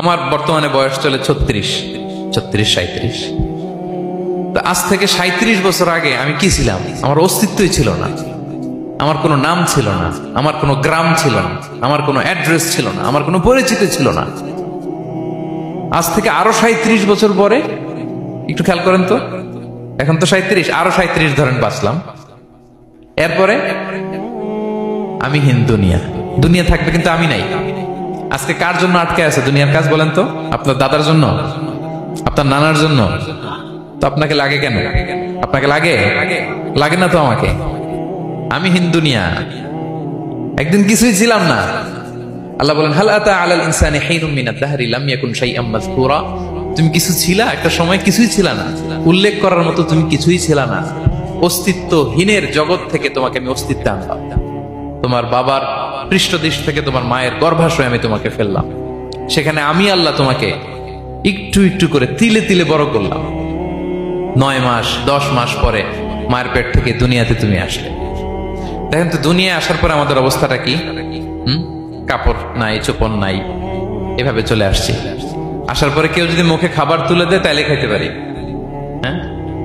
আমার বর্তমানে বয়স চলে 36, 37। তো আজ থেকে 37 বছর আগে আমি কি ছিলাম? আমার অস্তিত্বই ছিল না, আমার কোনো নাম ছিল না, আমার কোনো গ্রাম ছিল না, আমার কোনো অ্যাড্রেস ছিল না, আমার কোনো পরিচিতি ছিল না। আজ থেকে আরো 37 বছর পরে একটু খেয়াল করেন তো, এখন তো 37, আরো 37 ধরেন বাঁচলাম। এরপরে আমি দুনিয়া দুনিয়া থাকবে, কিন্তু আমি নাই। আজকে কার জন্য আটকে আছে দুনিয়ার কাজ বলেন তো? আপনার দাদার জন্য, আপনার নানার জন্য। তো আপনাকে লাগে কেন? আপনাকে লাগে? লাগে না তো আমাকে। আমি দুনিয়া, একদিন কিছুই ছিলাম না। আল্লাহ বলেন, হাল আতা আলাল ইনসানি হিনুম মিনাদ দাহরি লাম ইয়াকুন শাইআম মাযকুরা। তুমি কিছু ছিলা, একটা সময় কিছুই ছিল না, উল্লেখ করার মতো তুমি কিছুই ছিল না। অস্তিত্বহীনের জগৎ থেকে তোমাকে আমি অস্তিত্ব আনলাম। তোমার বাবার পৃষ্ঠদেশ থেকে তোমার মায়ের গর্ভাশয়ে আমি তোমাকে ফেললাম। সেখানে আমি আল্লাহ তোমাকে একটু একটু করে তিলে তিলে বড় করলাম। 9 মাস 10 মাস পরে মায়ের পেট থেকে দুনিয়াতে তুমি আসলে। দেখেন তো, দুনিয়ায় আসার পরে আমাদের অবস্থাটা কি? কাপড় নাই, চোপড় নাই, এভাবে চলে আসছি। আসার পরে কেউ যদি মুখে খাবার তুলে দেয় তাইলে খাইতে পারি, হ্যাঁ?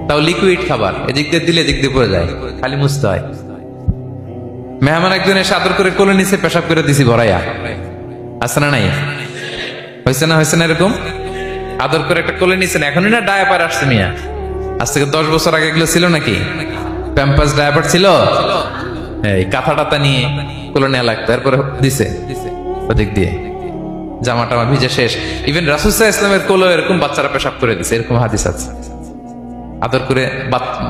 তাও লিকুইড খাবার, এদিক দিয়ে দিলে এদিক দিয়ে পড়ে যায়, খালি মুছতে হয়। মেহমান একজন এসে আদর করে কোলে নিচে পেশাব করে দিছি ভরাইয়া, আছে না নাই? হয়েছে না, হয়েছে না? এরকম আদর করে একটা কোলে নিচে, এখনই না ডায়াপার আসছে মিয়া। আজ থেকে 10 বছর আগে এগুলো ছিল নাকি? প্যাম্পাস ডায়াপার ছিল, এই কাঁথা টাতা নিয়ে কোলে নেওয়া লাগতো, এরপরে দিছে ওদিক দিয়ে, জামা টামা ভিজে শেষ। ইভেন রাসূল সাল্লাল্লাহু আলাইহি ওয়াসাল্লামের কোলে এরকম বাচ্চারা পেশাব করে দিছে, এরকম হাদিস আছে। আদর করে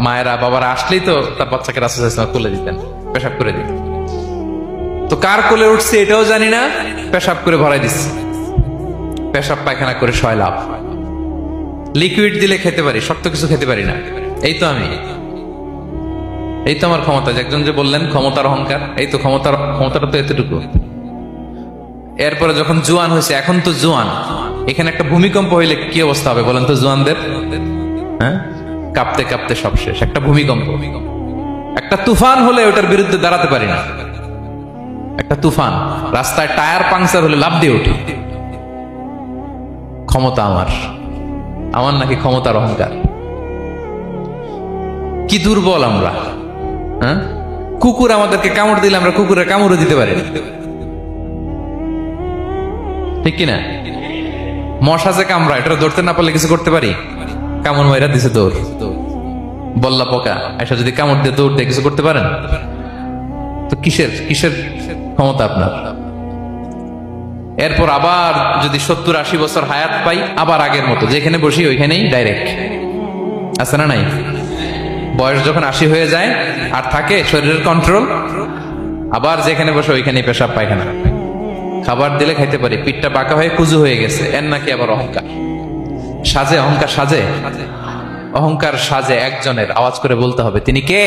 মায়েরা বাবারা আসলেই তো তার বাচ্চাকে রাসূল সাল্লাল্লাহু আলাইহি ওয়াসাল্লাম কোলে দিতেন, পেশাব করে দিতেন। তো কার কোলে উঠছে এটাও জানি না, পেশাব করে ভরাই দিচ্ছে। পেশাব পায়খানা করে সয়লাভ। লিকুইড দিলে খেতে পারি, শক্ত কিছু খেতে পারি না। এই তো আমি, এই তো আমার ক্ষমতা। একজন যে বললেন ক্ষমতার অহংকার, এই তো ক্ষমতাটা তো এতটুকু। এরপরে যখন জোয়ান হয়েছে, এখন তো জোয়ান, এখানে একটা ভূমিকম্প হইলে কি অবস্থা হবে বলেন তো জোয়ানদের? হ্যাঁ, কাঁপতে কাঁপতে সব শেষ। একটা ভূমিকম্প, একটা তুফান হলে ওটার বিরুদ্ধে দাঁড়াতে পারি না। একটা তুফান, রাস্তায় টায়ার পাংচার হলে লাফ দিয়ে উঠি। ক্ষমতা আমার, আমার নাকি ক্ষমতার অহংকার? কি দুর্বল আমরা, হ্যাঁ? কুকুর আমাদেরকে কামড় দিলে আমরা কুকুরের কামড়ও দিতে পারি না, ঠিক কিনা? মশা যে কামড়া, এটা ধরতে না পারলে কিছু করতে পারি? কামড় মাইরা দিছে দৌড়। বল্লা পোকা এটা যদি কামড় দিয়ে দৌড় দিয়ে কিছু করতে পারেন? তো কিসের কিসের ক্ষমতা আপনার? এরপর আবার যদি 70-80 বছর হায়াত পাই, আবার আগের মতো যেখানে বসি ওইখানেই ডাইরেক্ট, আছে না নাই? বয়স যখন 80 হয়ে যায় আর থাকে শরীরের কন্ট্রোল, আবার যেখানে বসে ওইখানেই পেশাব পায়খানা। খাবার দিলে খাইতে পারি, পিঠটা পাকা হয়ে কুজু হয়ে গেছে, এর নাকি আবার অহংকার? সাজে অহংকার, সাজে অহংকার সাজে একজনের। আওয়াজ করে বলতে হবে, তিনি কে?